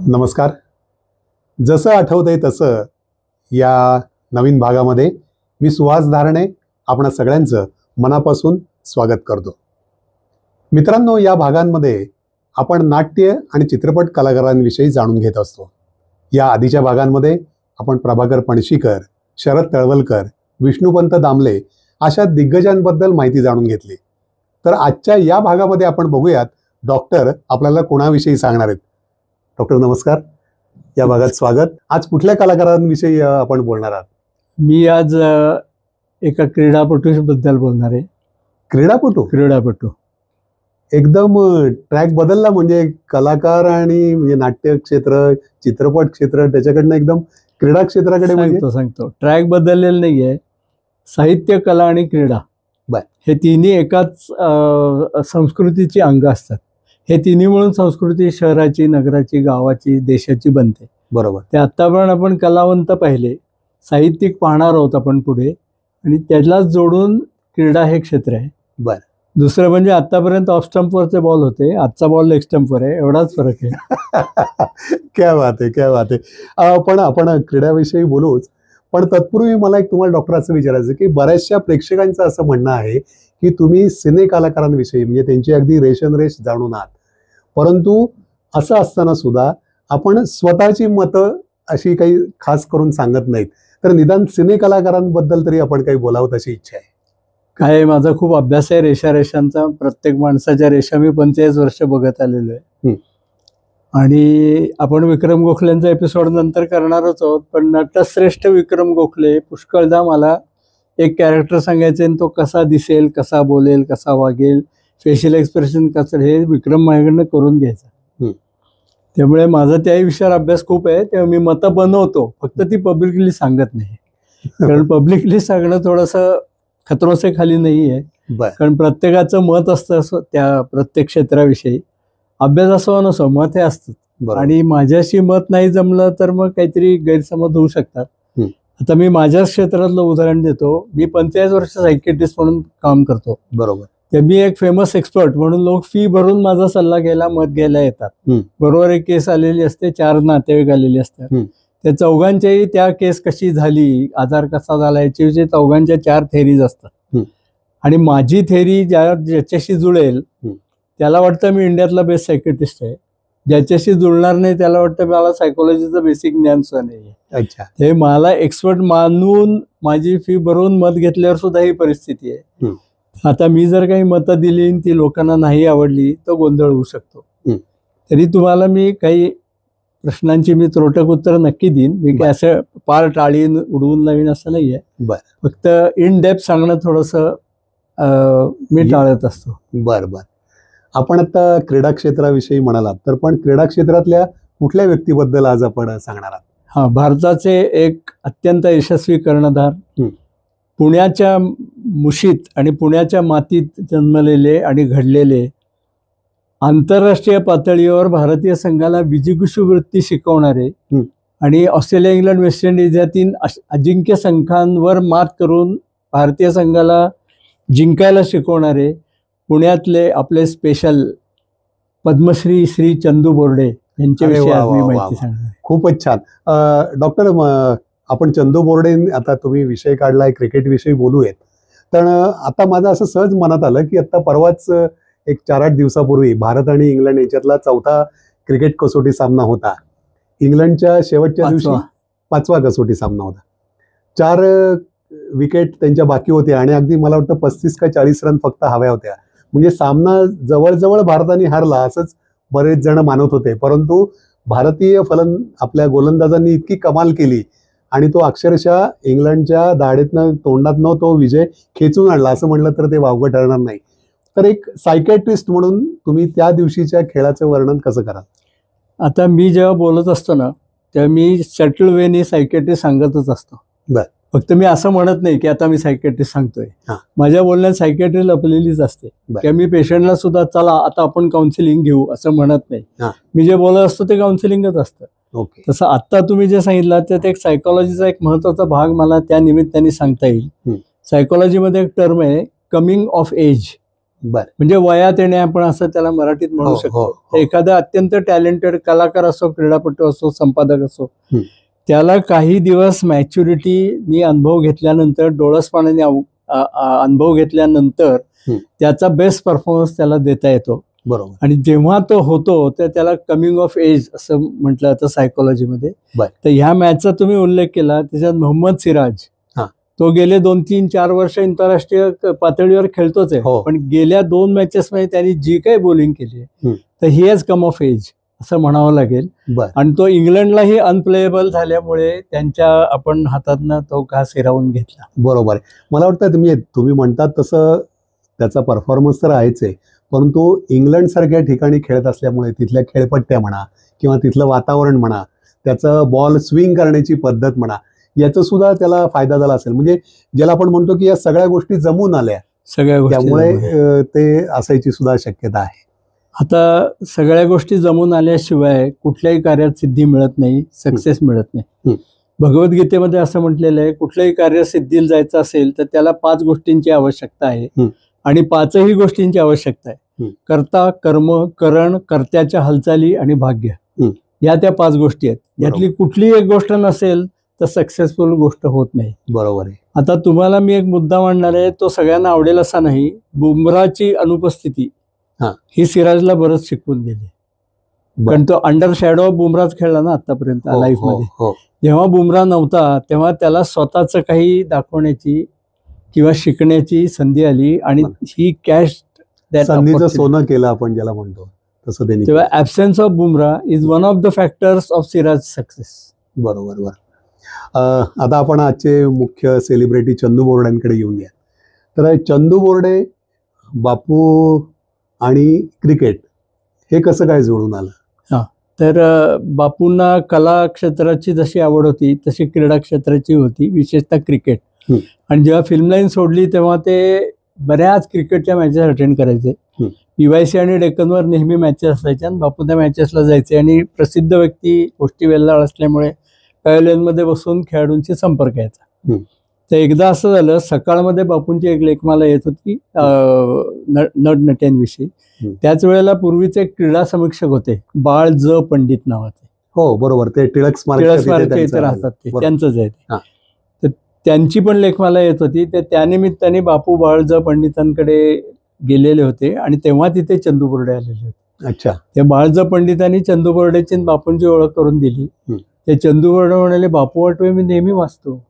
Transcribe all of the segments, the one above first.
नमस्कार. जसं आठवतंय तसं या नवीन भागामध्ये मी सुहास धारणे आपणा सगळ्यांचं मनापासून स्वागत करतो. मित्रांनो, या भागांमध्ये आपण नाट्य आणि चित्रपट कलाकारांविषयी जाणून घेत असतो. या आधीच्या भागांमध्ये आपण प्रभाकर पणशीकर, शरद तळवलकर, विष्णुपंत दामले अशा दिग्गजांबद्दल माहिती जाणून घेतली. तर आजच्या या भागामध्ये आपण बघूयात डॉक्टर आपल्याला कोणाविषयी सांगणार आहेत. डॉक्टर नमस्कार, या भागात स्वागत. आज कुठल्या कलाकारांविषयी आपण बोलणार आहात? मी आज एका क्रीडापटूबद्दल बोलणार आहे. क्रीडापटू एकदम ट्रॅक बदलला, म्हणजे कलाकार आणि म्हणजे नाट्य क्षेत्र, चित्रपट क्षेत्र त्याच्याकडनं एकदम क्रीडा क्षेत्राकडे. म्हणजे सांगतो ट्रॅक बदललेलं नाहीये. साहित्य, कला आणि क्रीडा हे तिन्ही एकाच संस्कृतीची अंग असतात. हे तिन्ही मिळून संस्कृती शहराची, नगराची, गावाची, देशाची बनते. बरोबर. ते आता पण आपण कलावंत पाहिले, साहित्यिक पाहणार आहोत आपण पुढे, आणि त्यालाच जोडून क्रीडा हे क्षेत्र आहे. बर. दुसरं म्हणजे आतापर्यंत ऑफ स्टंपवरचे बॉल होते, आजचा बॉल लेग स्टंपवर आहे, एवढाच फरक आहे. क्या बात आहे, क्या बात आहे. पण आपण क्रीडाविषयी बोलूच, पण तत्पूर्वी मला एक तुम्हाला डॉक्टर असं विचारायचं की बऱ्याचशा प्रेक्षकांचं असं म्हणणं आहे की तुम्ही सिने कलाकारांविषयी म्हणजे त्यांची अगदी रेष जाणून आहात, परंतु असं असताना सुद्धा आपण स्वतःची मतं अशी काही खास करून सांगत नाहीत. तर निदान सिने कलाकारांबद्दल तरी आपण काही बोलावं अशी इच्छा आहे. काय, माझा खूप अभ्यास आहे रेषांचा. प्रत्येक माणसाच्या रेषा मी 45 वर्ष बघत आलेलो आहे. आणि आपण विक्रम गोखलेंचा एपिसोड नंतर करणारच आहोत, पण नटश्रेष्ठ विक्रम गोखले पुष्कळदा मला एक कॅरेक्टर सांगायचे आणि तो कसा दिसेल, कसा बोलेल, कसा वागेल, फेशियल एक्सप्रेशन कसं, हे विक्रम माझ्याकडनं करून घ्यायचं. त्यामुळे माझा त्याही विषयावर अभ्यास खूप आहे. तेव्हा मी मतं बनवतो, फक्त ती पब्लिकली सांगत नाही. कारण पब्लिकली सांगणं थोडंसं खतरोसे खाली नाही आहे. कारण प्रत्येकाचं मत असतं त्या प्रत्येक क्षेत्राविषयी. अभ्यास असो नसो, मत हे असतं. आणि माझ्याशी मत नाही जमलं तर मग काहीतरी गैरसमज होऊ शकतात. आता मी माझ्याच क्षेत्रातलं उदाहरण देतो. मी 45 वर्ष सायकियाट्रिस्ट म्हणून काम करतो. बरोबर. तर मी एक फेमस एक्सपर्ट म्हणून लोक फी भरून माझा सल्ला घ्यायला, मत घ्यायला येतात. बरोबर एक केस आलेली असते, 4 नातेवाईक आलेली असतात. त्या चौघांच्याही त्या केस कशी झाली, आजार कसा झाला, याच्याविषयी चौघांच्या 4 थेरीज असतात. आणि माझी थेरी ज्याच्याशी जुळेल त्याला वाटतं मी इंडियातला बेस्ट सायकियाट्रिस्ट आहे. ज्याच्याशी जुळणार नाही त्याला वाटतं मला सायकोलॉजीचं बेसिक ज्ञान सुद्धा नाही. अच्छा. हे मला एक्सपर्ट मानून माझी फी भरून मत घेतल्यावर सुद्धा ही परिस्थिती आहे. आता मी जर काही मतं दिली ती लोकांना नाही आवडली तर गोंधळ होऊ शकतो. तरी तुम्हाला मी काही प्रश्नांची मी त्रोटक उत्तर नक्की देईन. मी काय असं पार टाळी उडवून नवीन असं नाहीये. फक्त इन डेप्थ सांगणं थोडंसं मी टाळत असतो. बरं. आपण आता क्रीडा क्षेत्राविषयी म्हणालात, तर पण क्रीडा क्षेत्रातल्या कुठल्या व्यक्तीबद्दल आज आपण सांगणार आहात? हा, भारताचे एक अत्यंत यशस्वी कर्णधार, पुण्याच्या मुशीत आणि पुण्याच्या मातीत जन्मलेले आणि घडलेले, आंतरराष्ट्रीय पातळीवर भारतीय संघाला विजिगीषू वृत्ती शिकवणारे आणि ऑस्ट्रेलिया, इंग्लंड, वेस्ट इंडिज या 3 अजिंक्य संघांवर मात करून भारतीय संघाला जिंकायला शिकवणारे पुण्यातले आपले स्पेशल पद्मश्री श्री चंदू बोर्डे यांच्याविषयी आज मी माहिती सांगणार. खूपच छान. डॉक्टर, आपण चंदू बोर्डे, आता तुम्ही विषय काढलाय क्रिकेट विषयी बोलूयात. तर आता माझं असं सहज मनात आलं की आता परवाच एक 4-8 दिवसापूर्वी भारत आणि इंग्लंड याच्यातला 4था क्रिकेट कसोटी सामना होता. इंग्लंडच्या शेवटच्या दिवशी 5वा कसोटी सामना होता. 4 विकेट त्यांच्या बाकी होत्या आणि अगदी मला वाटतं 35 का 40 रन फक्त हव्या होत्या. म्हणजे सामना जवळजवळ भारताने हारला असंच बरेच जण मानत होते, परंतु भारतीय आपल्या गोलंदाजांनी इतकी कमाल केली आणि तो अक्षरशः इंग्लंडच्या दाढेतनं तोंडातनं तो विजय खेचून आणला, असं म्हणलं तर ते वावगं ठरणार नाही. तर एक सायकियाट्रिस्ट म्हणून तुम्ही त्या दिवशीच्या खेळाचं वर्णन कसं कराल? आता मी जेव्हा बोलत असतो ना, तेव्हा मी सटल वेनी सायकियाट्रिस्ट सांगतच असतो. फक्त मी असं म्हणत नाही की आता मी सायकियाट्रिस्ट सांगतोय. माझ्या बोलण्यात सायकियाट्री लपलेलीच असते. किंवा मी पेशंटला सुद्धा चला आता आपण काउन्सिलिंग घेऊ असं म्हणत नाही. मी जे बोलत असतो ते काउन्सिलिंगच असतं. तसं आता तुम्ही जे सांगितलं त्यात एक सायकोलॉजीचा एक महत्वाचा भाग मला त्या निमित्ताने सांगता येईल. सायकोलॉजीमध्ये एक टर्म आहे कमिंग ऑफ एज. बर. म्हणजे वयात येणे आपण असं त्याला मराठीत म्हणू शकतो. एखादा अत्यंत टॅलेंटेड कलाकार असो, क्रीडापटू असो, संपादक असो, त्याला काही दिवस मॅच्युरिटीनी अनुभव घेतल्यानंतर, डोळसपणाने अनुभव घेतल्यानंतर त्याचा बेस्ट परफॉर्मन्स त्याला देता येतो. बरोबर. आणि जेव्हा तो होतो तर त्याला कमिंग ऑफ एज असं म्हटलं जातं सायकोलॉजीमध्ये. तर ह्या मॅचचा तुम्ही उल्लेख केला, त्याच्यात मोहम्मद सिराज, तो गेले 2-3-4 वर्ष आंतरराष्ट्रीय पातळीवर खेळतोच आहे, पण गेल्या 2 मॅचेसमध्ये त्यांनी जी काही बॉलिंग केली तर ही हॅज कम ऑफ एज असं म्हणावं लागेल. आणि तो इंग्लंडलाही अनप्लेएबल झाल्यामुळे त्यांच्या आपण हातातनं तो घास हिरावून घेतला. बरोबर आहे. मला वाटतं तुम्ही म्हणतात तसं त्याचा परफॉर्मन्स तर आहेच आहे, परंतु इंग्लंड सारख्या ठिकाणी खेळत असल्यामुळे तिथल्या खेळपट्ट्या म्हणा किंवा तिथलं वातावरण म्हणा, त्याचं बॉल स्विंग करण्याची पद्धत म्हणा, याचा सुद्धा त्याला फायदा झाला असेल. म्हणजे ज्याला आपण म्हणतो की या सगळ्या गोष्टी जमून आल्या, त्यामुळे ते असायची सुद्धा शक्यता आहे. आता सगळ्या गोष्टी जमून आल्याशिवाय कुठल्याही कार्यात सिद्धी मिळत नाही, सक्सेस मिळत नाही. भगवद्गीतेमध्ये असं म्हटलेलं आहे, कुठल्याही कार्य सिद्धीला जायचं असेल तर त्याला 5 गोष्टींची आवश्यकता आहे आणि 5ही गोष्टींची आवश्यकता आहे. कर्ता, कर्म, करण, कर्त्याच्या हालचाली आणि भाग्य, या त्या 5 गोष्टी आहेत. यातली कुठलीही एक गोष्ट नसेल तर सक्सेसफुल गोष्ट होत नाही. बरोबर आहे. आता तुम्हाला मी एक मुद्दा मांडणार आहे, तो सगळ्यांना आवडेल असा नाही. बुमराची अनुपस्थिती ही सिराजला बरंच शिकवून गेली, कारण तो अंडर शॅडो ऑफ बुमराच खेळला ना आतापर्यंत लाईफमध्ये. जेव्हा बुमरा नव्हता तेव्हा त्याला स्वतःच काही दाखवण्याची किंवा शिकण्याची संधी आली आणि ही कॅश संधीचं सोनं केलं आपण ज्याला म्हणतो तसं त्यांनी. तेव्हा absence of Bumrah is one of the factors of Siraj success. बरोबर. आता आपण आजचे मुख्य सेलिब्रिटी चंदू बोर्डेंकडे येऊन घ्या. तर चंदू बोर्डे, बापू आणि क्रिकेट हे कसं काय जुळून आलं? तर बापूंना कला क्षेत्राची जशी आवड होती तशी क्रीडा क्षेत्राची होती, विशेषतः क्रिकेट. आणि जेव्हा फिल्म लाईन सोडली तेव्हा ते बऱ्याच क्रिकेटच्या मॅचेस अटेंड करायचे. PYC आणि डेक्कनवर नेहमी मॅचेस असायच्या आणि बापू त्या मॅचेसला जायचे. आणि प्रसिद्ध व्यक्ती गोष्टी वेल्हाळ असल्यामुळे पॅव्हलियनमध्ये बसून खेळाडूंशी संपर्क यायचा. तर एकदा असं झालं, सकाळमध्ये बापूंची एक लेखमाला येत होती नटनट्यांविषयी. त्याच वेळेला पूर्वीचे एक क्रीडा समीक्षक होते, बाळ ज पंडित नावाचे. हो बरोबर, ते टिळक स्मारक इथे राहतात, ते त्यांचंच आहे ते. तर त्यांची पण लेखमाला येत होती. तर त्यानिमित्ताने बापू बाळ ज पंडितांकडे गेलेले होते आणि तेव्हा तिथे चंदू बोर्डे आलेले होते. अच्छा. ते बाळ ज पंडितांनी चंदू बोर्डेची बापूंची ओळख करून दिली. ते चंदू बोर्डे म्हणाले, बापू वाटवे मी नेहमी वाचतो,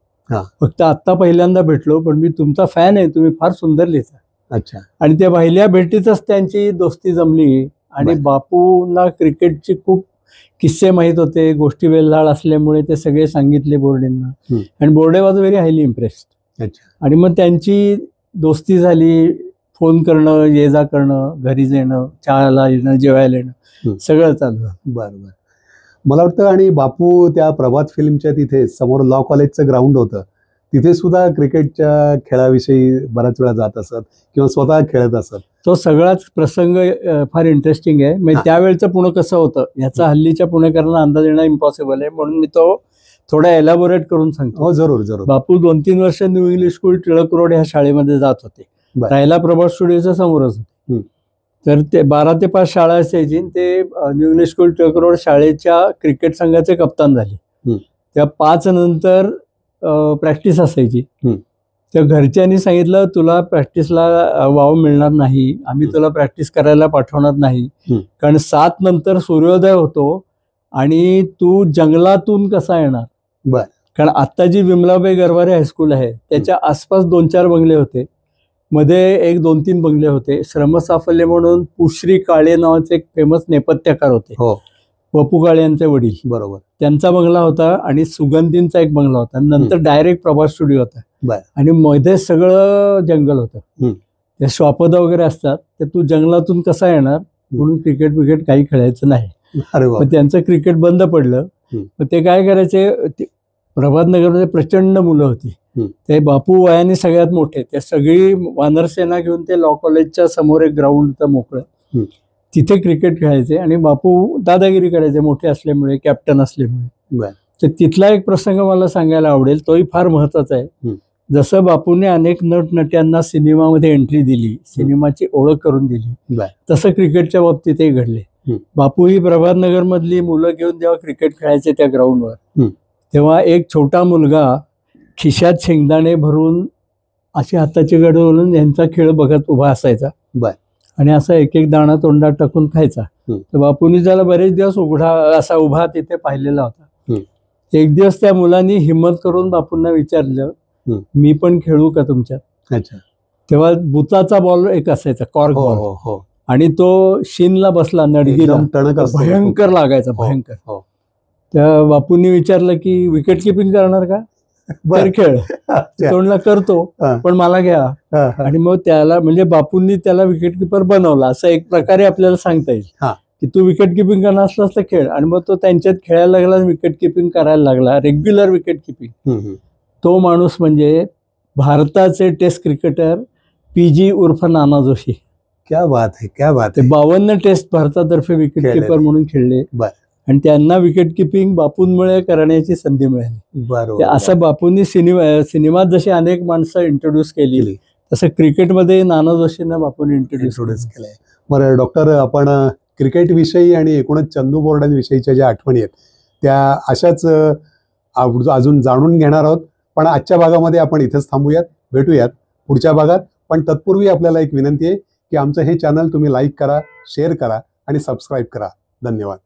फक्त आत्ता पहिल्यांदा भेटलो, पण मी तुमचा फॅन आहे, तुम्ही फार सुंदर लिहिता. अच्छा. आणि त्या पहिल्या भेटीतच त्यांची दोस्ती जमली आणि बापूंना क्रिकेटची खूप किस्से माहीत होते, गोष्टी वेल्हाळ असल्यामुळे ते सगळे सांगितले बोर्डेंना. आणि Borde was very highly impressed. आणि मग त्यांची दोस्ती झाली. फोन करणं, ये जा करणं, घरी येणं, चहाला येणं, जेवायला येणं, सगळं चालू. बरोबर. मला वाटतं आणि बापू त्या प्रभात फिल्मच्या तिथे समोर लॉ कॉलेजचं ग्राउंड होतं, तिथे सुद्धा क्रिकेटच्या खेळाविषयी बऱ्याच वेळा जात असत किंवा स्वतः खेळत असत. तो सगळाच प्रसंग फार इंटरेस्टिंग आहे. म्हणजे त्यावेळचं पुणे कसं होतं याचा हल्लीच्या पुणेकरांना अंदाज येणं इम्पॉसिबल आहे, म्हणून मी तो थोडा एलॅबोरेट करून सांगतो. हो जरूर जरूर. बापू 2-3 वर्ष new English school, Tilak road ह्या शाळेमध्ये जात होते. राहायला प्रभात स्टुडिओच्या समोरच होते. तर ते 12 ते 5 शाळा असायची. ते new English school, Tilak road शाळेच्या क्रिकेट संघाचे कप्तान झाले. त्या 5 नंतर प्रॅक्टिस असायची. त्या घरच्यांनी सांगितलं, तुला प्रॅक्टिसला वाव मिळणार नाही, आम्ही तुला प्रॅक्टिस करायला पाठवणार नाही, कारण 7 नंतर सूर्योदय होतो आणि तू जंगलातून कसा येणार. कारण आता जी विमलाबाई गरवारे हायस्कूल आहे त्याच्या आसपास 2-4 बंगले होते, मध्ये एक 2-3 बंगले होते. श्रमसाफल्य म्हणून पुश्री काळे नावाचे एक फेमस नेपथ्यकार होते, वपू काळे यांचे वडील. बरोबर. त्यांचा बंगला होता आणि सुगंधींचा एक बंगला होता. नंतर डायरेक्ट प्रभात स्टुडिओ होता आणि मध्ये सगळं जंगल होतं. ते श्वापदा वगैरे असतात. तर तू जंगलातून कसा येणार, म्हणून क्रिकेट काही खेळायचं नाही. मग त्यांचं क्रिकेट बंद पडलं. मग ते काय करायचे, प्रभातनगरमध्ये प्रचंड मुलं होती. ते बापू वयाने सगळ्यात मोठे, ते सगळी वानरसेना घेऊन ते लॉ कॉलेजच्या समोर एक ग्राउंड होतं मोकळं, तिथे क्रिकेट खेळायचे. आणि बापू दादागिरी करायचे मोठे असल्यामुळे, कॅप्टन असल्यामुळे. तर तिथला एक प्रसंग मला सांगायला आवडेल, तोही फार महत्वाचा आहे. जसं बापूने अनेक नटनट्यांना सिनेमामध्ये एंट्री दिली, सिनेमाची ओळख करून दिली, तसं क्रिकेटच्या बाबतीतही घडले. बापू ही प्रभातनगर मधली मुलं घेऊन जेव्हा क्रिकेट खेळायचे त्या ग्राउंडवर, तेव्हा एक छोटा मुलगा खिशात शेंगदाणे भरून अशी हाताची गड घालून यांचा खेळ बघत उभा असायचा आणि असा एक एक दाणा तोंडात टाकून खायचा. तर बापूंनी त्याला बरेच दिवस असा उभा तिथे पाहिलेला होता. एक दिवस त्या मुलांनी हिम्मत करून बापूंना विचारलं, मी पण खेळू का तुमच्यात? तेव्हा बुचाचा बॉल एक असायचा, कॉर्क बॉल, आणि तो शिनला बसला, नडगीला, भयंकर लागायचा, भयंकर. त्या बापूंनी विचारलं की विकेट किपिंग करणार का? तर खेळ. तोंडला करतो, पण मला घ्या. आणि मग त्याला म्हणजे बापूंनी त्याला विकेट किपर बनवला, असं एक प्रकारे आपल्याला सांगता येईल की तू विकेट किपिंग करणार असलास तर खेळ. आणि मग तो त्यांच्यात खेळायला लागला, विकेट किपिंग करायला लागला, रेग्युलर विकेट किपिंग. तो माणूस म्हणजे भारताचे टेस्ट क्रिकेटर PG उर्फ नाना जोशी. क्या बात आहे, क्या बात आहे. 52 टेस्ट भारतातर्फे विकेट किपर म्हणून खेळले आणि त्यांना विकेट किपिंग बापूंमुळे करण्याची संधी मिळाली. असं बापूंनी सिनेमात जशी अनेक माणसं इंट्रोड्यूस केली, तसं क्रिकेटमध्ये नाना जोशींना बापूंनी इंट्रोड्यूस केलंय. बरं डॉक्टर, आपण क्रिकेट विषयी आणि एकूणच चंदू बोर्डांविषयीच्या ज्या आठवणी आहेत त्या अशाच अजून जाणून घेणार आहोत. पण आजच्या भागामध्ये आपण इथेच थांबूयात, भेटूयात पुढच्या भागात. पण तत्पूर्वी आपल्याला एक विनंती आहे की आमचं हे चॅनल तुम्ही लाईक करा, शेअर करा आणि सबस्क्राईब करा. धन्यवाद.